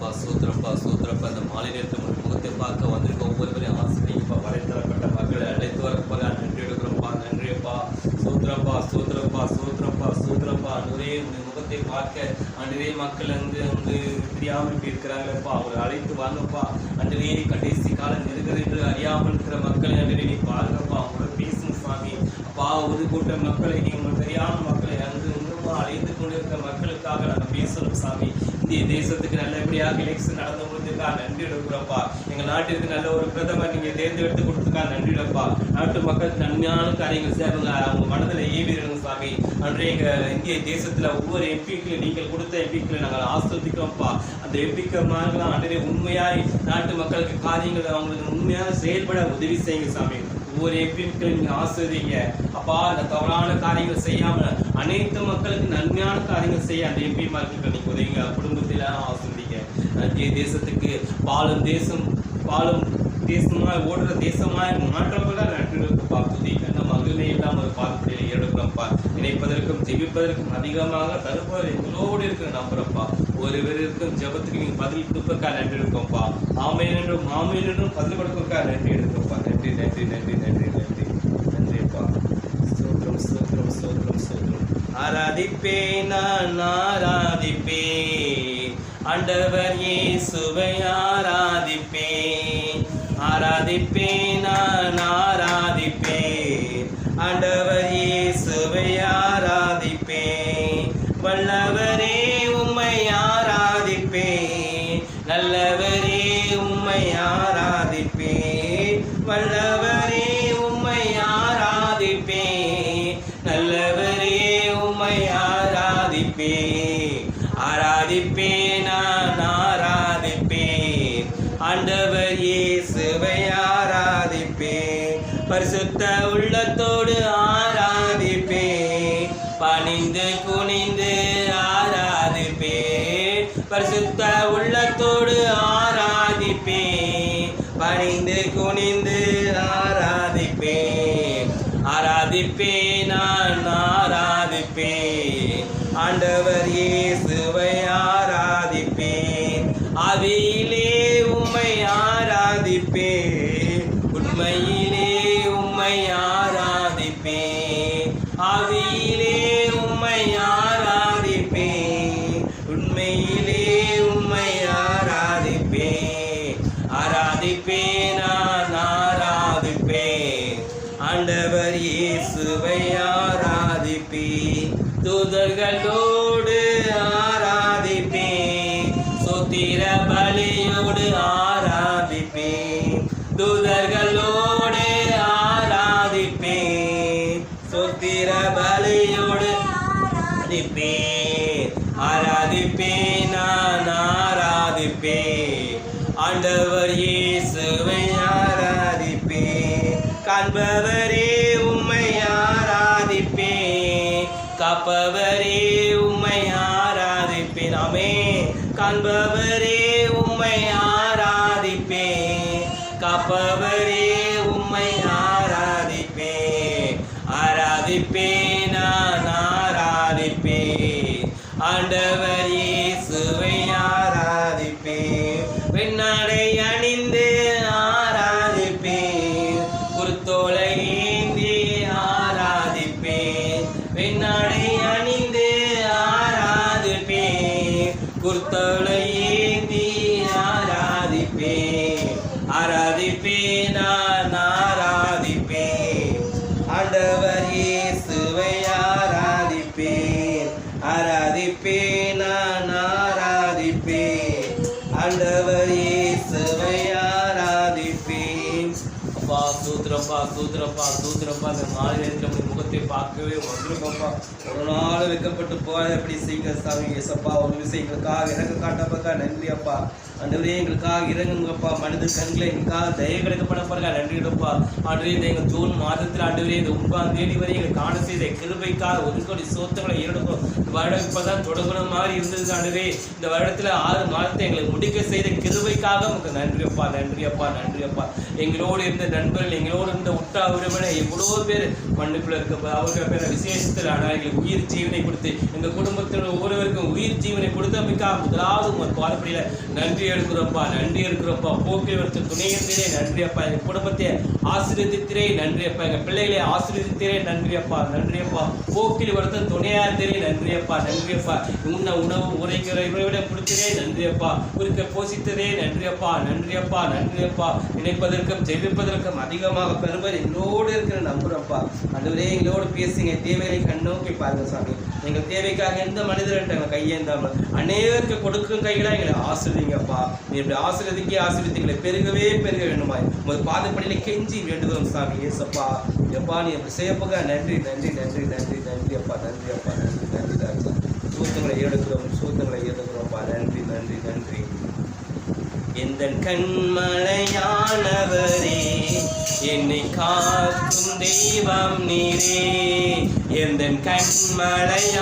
சூத்திரப்பா இந்த மாலை நேரத்தில் முகத்தை பார்க்க வந்திருக்க ஒவ்வொருவரையும் ஆசிரியப்பா வலைத்தரப்பட்ட மக்களை அழைத்து வரப்பா நன்றி எடுக்கிறோம்ப்பா. நன்றியப்பா. சூத்திரப்பா நிறைய முகத்தை பார்க்க நிறைய மக்கள் அங்கு தெரியாமல் இருக்கிறாங்களப்பா. அவரை அழைத்து வாங்கப்பா. அன்றைய கடைசி காலம் நெருங்குது என்று அறியாமல் இருக்கிற மக்களை அன்றைய நீ பாருங்கப்பா. அவங்களோட பேசும் சாமி அப்பா. ஒரு கூட்ட மக்களை நீ உங்களுக்கு தெரியாமல் மக்களை அங்கு இன்னும் அழைத்து கொண்டிருக்கிற மக்களுக்காக நாங்கள் பேசணும் சாமி. இந்திய தேசத்துக்கு நல்லபடியாக எலெக்ஷன் நடந்து முடிஞ்சிருக்கா நன்றி எடுக்கிறப்பா. எங்கள் நாட்டிற்கு நல்ல ஒரு பிரதமர் நீங்கள் தேர்ந்தெடுத்து கொடுத்துருக்கா நன்றி எடுப்பா. நாட்டு மக்களுக்கு நன்மையான காரியங்கள் சேருங்க. அவங்க மனதில் ஏவிடுங்க சாமி. அன்றைய எங்கள் இந்திய தேசத்தில் ஒவ்வொரு எம்பிக்களை நீங்கள் கொடுத்த எம்பிக்களை நாங்கள் ஆஸ்வதிக்கிறோம்ப்பா. அந்த எம்பிக்கெல்லாம் அன்றைய உண்மையாய் நாட்டு மக்களுக்கு காரியங்கள் அவங்களுக்கு உண்மையாக செயல்பட உதவி செய்யுங்க சாமி. ஒவ்வொரு எம்பிக்களை நீங்க ஆசிரியங்க அப்பா. அந்த தவறான காரியங்கள் செய்யாம அனைத்து மக்களுக்கு நன்மையான காரியங்கள் செய்ய அந்த எம்பி மார்க்கு நீங்க உதவிங்க. குடும்பத்தில ஆசிரியங்க. இந்திய தேசத்துக்கு பாலும் தேசமாய் ஓடுற தேசமாய் மாற்றப்பட நன்றிப்பா. புதிய கண்ண மகிழ்ச்சி இல்லாம ஒரு பாதப்படியில் எடுக்கிறோம்ப்பா. நினைப்பதற்கும் ஜெபிப்பதற்கும் அதிகமாக தருப்பவர் எங்களோடு இருக்கிற நம்புறப்பா. ஒருவருக்கும் ஜெபத்துக்கு நீங்க பதில் கொடுப்பதற்காக நன்றி எடுக்கோம்ப்பா. ஆமேன் என்றும் பதில் கொடுப்பதற்காக நன்றி எடுக்கோம்ப்பா. நன்றிப்பா. ஸ்தோத்திரம். ஆராதிப்பேன் நான் ஆராதிப்பேன் ஆண்டவர் இயேசுவை ஆராதிப்பேன் நான் ஆராதிப்பேன் ஆண்டவர் இயேசுவை ஆராதிப்பேன். வல்லவரே உம்மை ஆராதிப்பேன் நல்லவரே உம்மை ஆராதிப்பேன். வல்லவரே உம்மை ஆராதிப்பேன் நல்லவரே உம்மை ஆராதிப்பேன் நான் ஆராதிப்பேன் ஆண்டவர் இயேசுவை ஆராதிப்பேன். பரிசுத்த உள்ளத்தோடு ஆராதிப்பேன் பணிந்து குனிந்து ஆராதிப்பேன். பரிசுத்த உள்ளத்தோடு ஆராதிப்பேன் பணிந்து குனிந்து ஆராதிப்பேன் நான் ஆராதிப்பேன் ஆண்டவர் இயேசுவை ஆராதிப்பேன். ஆவியிலே உம்மை ஆராதிப்பேன் உண்மையிலே உம்மை ஆராதிப்பேன். ஆவியிலே உம்மை ஆராதிப்பேன் உண்மையிலே உம்மை ஆராதிப்பேன் நான் ஆராதிப்பேன் ஆண்டவர் இயேசுவை ஆராதிப்பேன். தூதர்களோடு ஆராதிப்பேன் சோத்திர பலியோடு ஆராதிப்பேன். தூதர்களோடு ஆராதிப்பேன் சோத்திர பலியோடு ஆராதிப்பேன் நான் ஆராதிப்பேன் ஆண்டவர் இயேசுவை ஆராதிப்பேன். காண்பவரே உம்மை ஆராதிப்பேன் காப்பவரே உம்மை ஆராதிப்பேன். ஆமென். காண்பவரே உம்மை ஆராதிப்பேன் காப்பவரே உம்மை ஆராதிப்பேன் நான் ஆராதிப்பேன் ஆண்டவர் இயேசுவை ஆராதிப்பேன். வெண்ணாடை அணிந்து ஆராதிப்பேன் குருத்தோலை ஏந்தி ஆராதிப்பேன். வெண்ணாடை அணிந்து ஆராதிப்பேன் குருத்தோலை ஏந்தி ஆராதிப்பேன் நான் ஆராதிப்பேன் ஆண்டவர் இயேசுவை ஆராதிப்பேன் நான் ஆராதிப்பேன் ஆண்டவர் இயேசுவை ஆராதிப்பேன். அப்பா சூத்திரப்பா இந்த மாநிலத்தில் முகத்தை பார்க்கவே வந்திருக்கப்பா. ஒரு நாள் வைக்கப்பட்டு போக எப்படி செய்யுங்க சாமி. ஏசப்பா ஒரு விஷயங்களுக்காக எனக்கு காட்டப்பக்கா நன்றி அப்பா. ஆண்டவரே எங்களுக்காக இறங்குங்கப்பா. மனித கண்களை எங்களுக்காக தயவு கிடைக்கப்பட பாருங்க. நன்றிப்பா. ஆண்டவரே இந்த எங்கள் ஜூன் மாதத்தில் ஆண்டவரே இந்த 9ஆம் தேதி வரை எங்களை காண செய்த கிருபைக்காக ஒரு கோடி சோத்தங்களை ஏறெடுக்கும். இந்த வருடம் இப்பதான் தொடங்குற மாதிரி இருந்தது ஆண்டவரே. இந்த வருடத்துல 6 மாதத்தை எங்களை முடிக்க செய்த கிருபைக்காக உங்களுக்கு நன்றியப்பா, நன்றியப்பா, நன்றியப்பா. எங்களோடு இருந்த நண்பர்கள், எங்களோடு இருந்த உற்றா உறவினர் எவ்வளோ பேர் மண்ணுக்குள்ள இருக்க அவர்கள் பேர் விசேஷத்தில் ஆனால் எங்களுக்கு உயிர் ஜீவனை கொடுத்து எங்கள் குடும்பத்தில் ஒவ்வொருவருக்கும் உயிர் ஜீவனை கொடுத்தமைக்காக முதலாவது உங்கள் பாதப்படியில நன்றி எடுக்கிறோம்ப்பா, நன்றி எடுக்கிறோம்ப்பா. போக்குவரத்து துணையத்திலே நன்றியப்பா. எங்கள் குடும்பத்தை ஆசீர்வதித்திரே நன்றியப்பா. எங்கள் பிள்ளைகளை ஆசீர்வதித்திரே நன்றியப்பா, நன்றியப்பா. போக்கில் வருத்த துணையாத்திரே நன்றியப்பா, நன்றியப்பா. உண்ண உணவு உரைக்கிற இவரிடம் கொடுக்கிறே நன்றியப்பா. குறிக்க போஷித்ததே நன்றியப்பா, நன்றியப்பா, நன்றியப்பா. நினைப்பதற்கும் ஜெபிப்பதற்கும் அதிகமாக பெறுவர் எங்களோடு இருக்கிற நம்புறப்பா. ஆண்டவரே எங்களோடு பேசுங்க. தேவையை கண்ணோக்கி பாருங்க சாமி. எங்கள் தேவைக்காக எந்த மனிதர்கிட்ட கையேந்தாமல் அநேகருக்கு கொடுக்கும் கைகளாக எங்களை ஆசிரியங்கப்பா. நீ இப்படி ஆசீர்வதிங்களை பெருகவே பெருக வேண்டுமாய் உங்கள் பாதப்படியில கெஞ்சி வேண்டுகிறோம் சாமி. ஏசப்பா எப்பா நீ அப்படி செய்யப்போக நன்றி, நன்றி, நன்றி, நன்றி, நன்றி அப்பா, நன்றி அப்பா, நன்றி, நன்றி தான். சூத்தங்களை எடுக்கிறோம்ப்பா. நன்றி, நன்றி, நன்றி. எந்த கண்மலையானவரே என்னை காக்கும் தெய்வம் நீரே. எந்த கண்மலையானவரே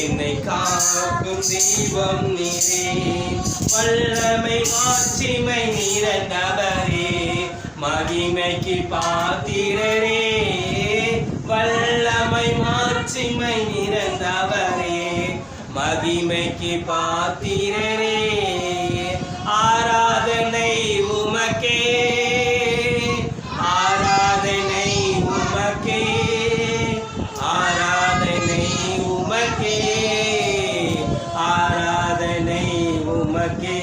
என்னை காக்கும் தெய்வம் நீரே. வல்லமை மாட்சிமை நிறைந்தவரே மகிமைக்கு பாத்திரரே. வல்லமை மாட்சிமை நிறைந்தவரே மகிமைக்கு பாத்திரரே. ஆராதனை உமக்கே, ஆராதனை உமக்கே, ஆராதனை உமக்கே, ஆராதனை உமக்கே.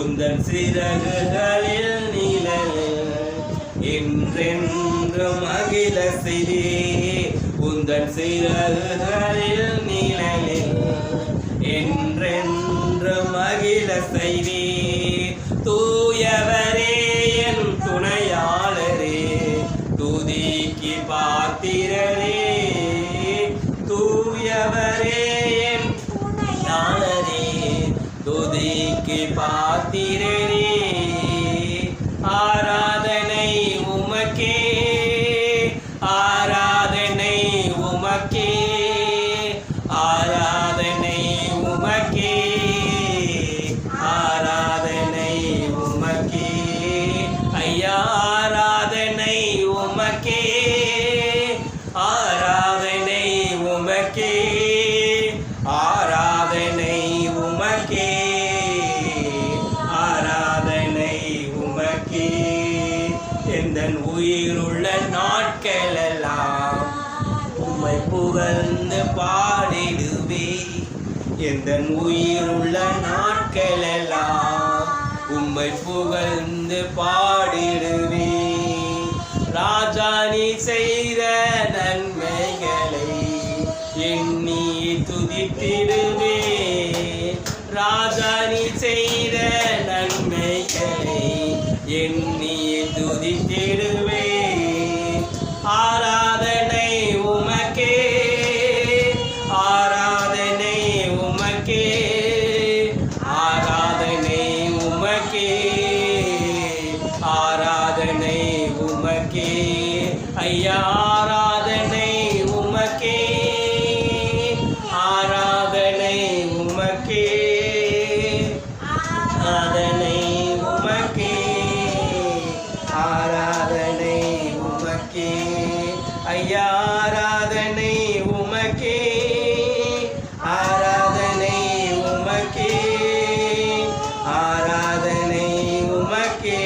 உந்தன் சிறகுகளில் நிழலில் என்றென்று மகிழ செய்தே. உந்தன் சிறகுகளில் நிழலில் என்றென்று மகிழ செய்தே. தூயவரே என் துணையாளரே துதிக்கு பாத்திரரே. தூயவரே என் துணையாளரே துதிக்கு பாத்திரரே. ஆராதனை உமக்கே, ஆராதனை உமக்கே, ஆராதனை உமக்கே, ஆராதனை உமக்கே. ஐயா ஆராதனை உமக்கே, ஆராதனை உமக்கே, ஆராதனை உமக்கே, ஆராதனை உமக்கே. எந்தன் உயிருள்ள நாட்களெல்லாம் உம்மை புகழ்ந்து பாடிடுவே. எந்தன் உயிருள்ள நாட்களெல்லாம் உம்மை புகழ்ந்து பாடிடுவே. ராஜா நீ செய்த நன்மைகளை எண்ணி துதித்திடுவே. ராஜா நீ செய்த நன்மைகளை எண்ணி துதித்திடுவே. ஆராதனை உமக்கே, ஆராதனை உமக்கே, ஆராதனை உமக்கே, ஆராதனை உமக்கே. ஐயா ஆராதனை உமக்கே, ஆராதனை உமக்கே, ஆராதனை உமக்கே, ஆராதனை உமக்கே. ஐயா ஆராதனை உமக்கே, ஆராதனை உமக்கே, ஆராதனை உமக்கே,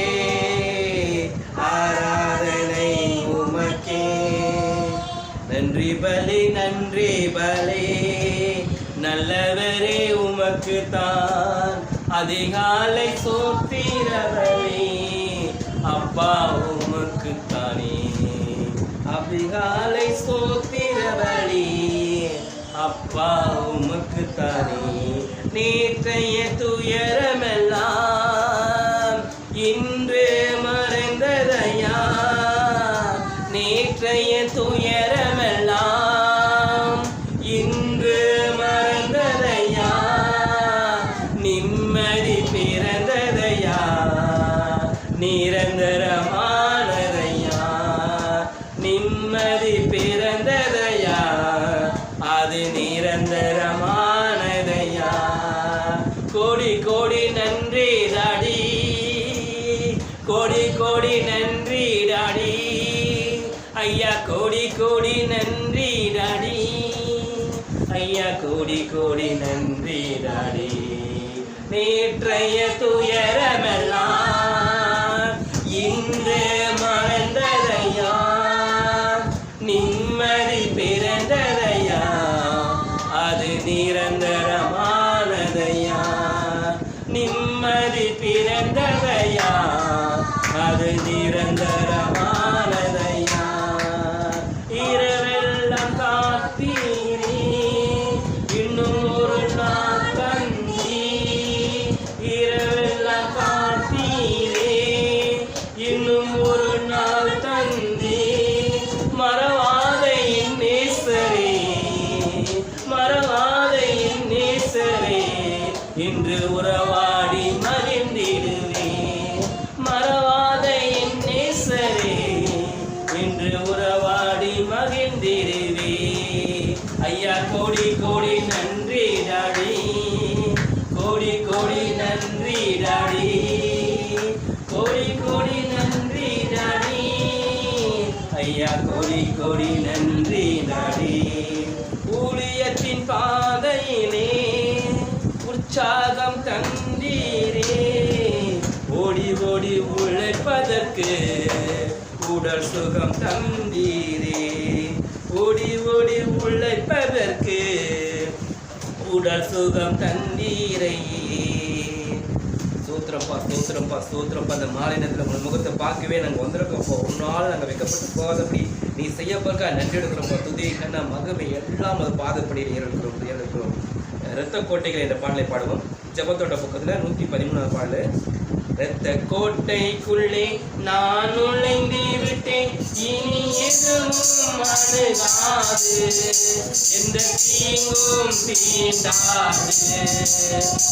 ஆராதனை உமக்கே. நன்றி பலி, நன்றி பலி நல்லவரே உமக்கு தான் அதிகாலை சோத்திரவரே. அப்பா உமக்கு தானே அதிகாலை சோத்திரவரே. அப்பா உமக்கு தானே. நேற்றைய துயரமெல்லாம் இன்று மறைந்ததையா. நேற்றைய துயரமெல்லாம் இன்று மறந்ததையா. நிரந்தரமானதையா, நிம்மதி பிறந்ததையா, அது நிரந்தரமானதையா. கோடி கோடி நன்றி டாடி, கோடி கோடி நன்றி டாடி, ஐயா கோடி கோடி நன்றி டாடி, ஐயா கோடி கோடி நன்றி டாடி. நேற்றைய துயரமெல்லாம் இன்று மறந்ததையா, நிம்மதி பிறந்ததையா, அது நிரந்தரமானதையா, நிம்மதி பிறந்ததையா, அது நிரந்தரமானதையா. இரவெல்லாம் காத்தீரே, இன்னும் ஒரு நாள் தந்தி, இரவெல்லாம் காத்தீரே, இன்னும் ஒரு நாள் தந்தி. மறவாத என் நேசரே, மறவாத என் நேசரே, இன்று உறவாடி மகிழ்ந்திடுவே. மறவாத என் நேசரே, இன்று உறவாடி மகிழ்ந்திடுவே. ஐயா கோடி கோடி நன்றி டாடி, கோடி கோடி நன்றி டாடி, கோடி கோடி நன்றி டாடி, ஐயா கோடி கோடி நன்றி டாடி. ஊழியத்தின் பாதையிலே உற்சாகம் தந்தீரே, ஓடி ஓடி உழைப்பதற்கு உடல் சுகம் தந்தீரே, ஓடி ஓடி உழைப்பதற்கு உடல் சுகம் தந்தீரே. சூத்திரப்பா சூத்திரப்பா சூத்திரப்பா. அந்த மாலை நேரத்தில் உங்கள் முகத்தை பார்க்கவே நாங்கள் வந்திருக்கோம்ப்பா. ஒரு நாள் நாங்கள் வைக்கப்பட்டு போகாதபடி நீ செய்யப்பா நன்றி எடுக்கிறோம்ப்பா. துதி கண்ணா மகமை எல்லாம் அது பாதப்படியில் இருக்கிறோம். இரத்த கோட்டைகள் என்ற பாடலை பாடுவோம். ஜெபத்தோட பக்கத்தில் 113வது பாடல். இரத்த கோட்டைக்குள்ளே நான் நுழைந்து விட்டேன், இனி எதுவும் அணுகாது, எந்த தீங்கும் தீண்டாது.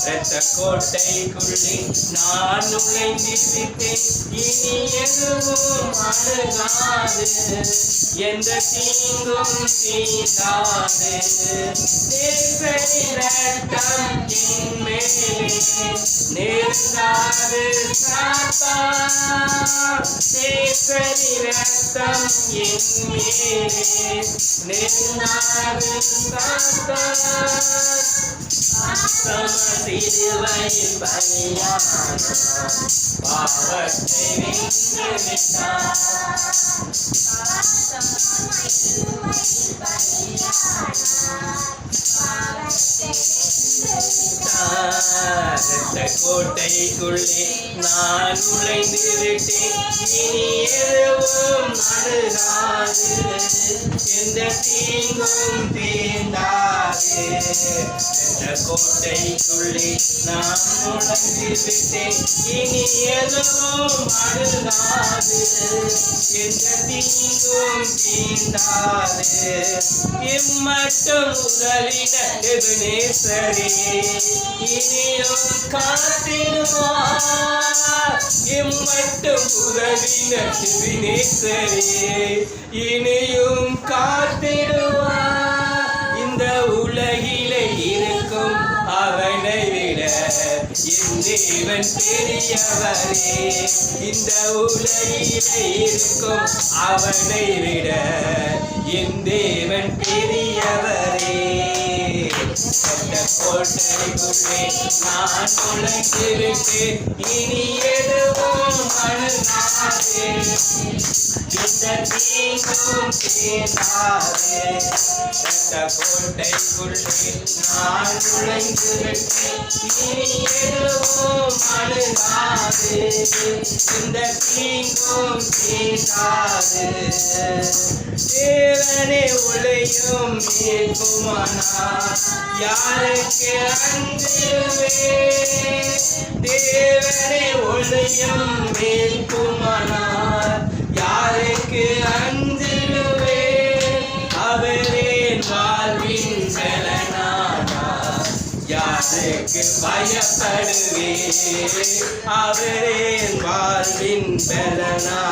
இரத்த கோட்டைக்குள்ளே நான் நுழைந்து விட்டேன், இனி எதுவும் அணுகாது, எந்த தீங்கும் தீண்டாது. ரத்தம் என் மேலே நேர்ந்தாது சாத்தா, நேசரி ரத்தம் என் மேலே நேர்ந்தாது சாத்தா. சிலுவையில் பலியான பாவத்தை வென்று விட்டார், கோட்டைக்குள்ளே நான் நுழைந்து விட்டேன், இனி எதுவும் அணுகாது, எந்த தீங்கும் தீண்டாது. கோட்டைக்குள்ளே நான் நுழைந்து விட்டேன், இனி எதுவும் அணுகாது, எந்த தீங்கும் தீண்டாது. இம்மட்டும் உதவின எபனேசரே, இனியும் காத்திடுவார். இம்மட்டும் உதவின எபனேசரே, இனியும் காத்திடுவார். இந்த உலகிலே இருக்கும் அவனை விட என் தேவன் பெரியவரே, இந்த உலகிலே இருக்கும் அவனை விட என் தேவன் பெரியவரே. கோட்டைக்குள்ளே நான் நுழைந்து விட்டேன், இனி எதுவும் அணுகாது, எந்த தீங்கும் தீண்டாது. கோட்டைக்குள்ளே நான் நுழைந்து விட்டேன், இனி எதுவும் அணுகாது, எந்த தீங்கும் தீண்டாது. தேவனே உழையும் மீட்புமானார் யாருக்கு அஞ்சுவேன், தேவனே ஒளியும் மீட்புமானார் யாருக்கு அஞ்சுவேன். அவரே வாழ்வின் பலனானார் யார் யாருக்கு பயப்படுவேன்? அவரே என் வாழ்வின் பலனானா,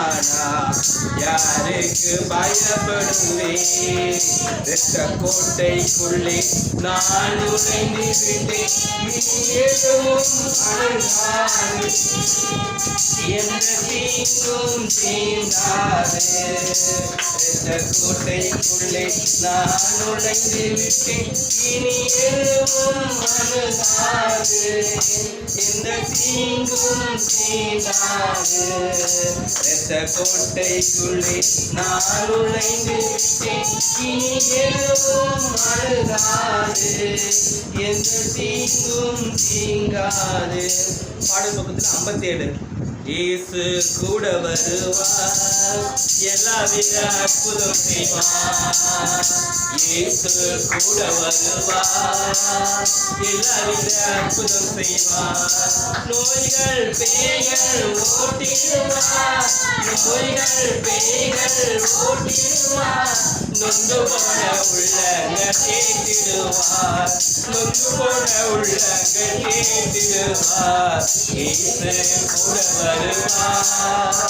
யாருக்கு பயப்படுவேன்? இரத்த கோட்டைக்குள்ளே நான் நுழைந்து விட்டேன், இனி எதுவும் அணுகாது, எந்த தீங்கும் தீண்டாது. இரத்த கோட்டைக்குள்ளே நான் நுழைந்து விட்டேன், இனி எதுவும் அணுகாது, எந்த தீங்கும் தீண்டாது. இரத்த கோட்டைக்குள்ளே நான் நுழைந்து விட்டேன், இனி எதுவும் அணுகாது, எந்த தீங்கும் தீங்காது. பாடல் பக்கத்தில் 57. இயேசு கூட வருவார், எல்லாவித அற்புதம் செய்வார். இயேசு கூட வருவார், எல்லாவித அற்புதம் செய்வார். நோய்கள் பேய்கள் ஓட்டிடுவார், நோய்கள் பேய்கள் ஓட்டிடுவார். நொந்து போன உள்ளங்கள் கேட்டிடுவார், நொந்து போன உள்ளங்கள் கேட்டிடுவார். இயேசு கூட வருவார்,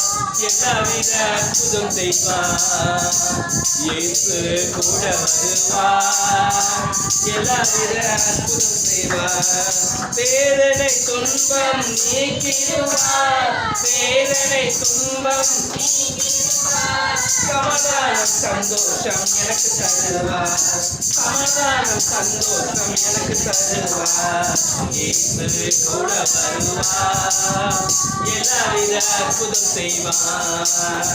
எல்லாவித அற்புதம் செய்வார். இயேசு கூட வருவார், எல்லாவித அற்புதம் செய்வார். வேதனை துன்பம் நீக்கிடுவார், வேதனை துன்பம் நீக்கிடுவார். சமாதானம் சந்தோஷம் எனக்கு தருவார், சமாதானம் சந்தோஷம் எனக்கு தருவார். இயேசு கூட வருவார், எல்லாவித அற்புதம் செய்வார்.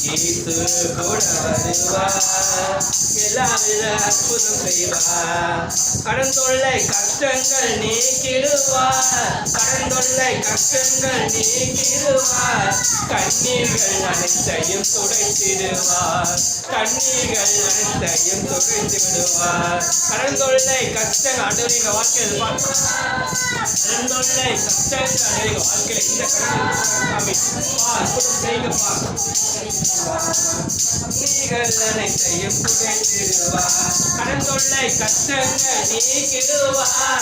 இயேசு கூட வருவார், எல்லாவித அற்புதம் செய்வார். கடன் தொல்லை கஷ்டங்கள் நீக்கிடுவார், கடன் தொல்லை கஷ்டங்கள் நீக்கிடுவார். கண்ணீர்கள் அனைத்தையும் துடைத்திடுவார், கண்ணீர்கள் அனைத்தையும் துடைத்து விடுவார். கடன் தொல்லை கஷ்டங்கள் ஆண்டவரே எங்க வாழ்க்கையில் கடன் தொல்லை கஷ்டங்கள் எங்க வாழ்க்கையில இந்த அற்புதம் செய்யுங்கப்பா. கண்ணீர்கள் அனைத்தையும் துடைத்திடுவார், கடன் தொல்லை கஷ்டங்கள் நீக்கிடுவார்.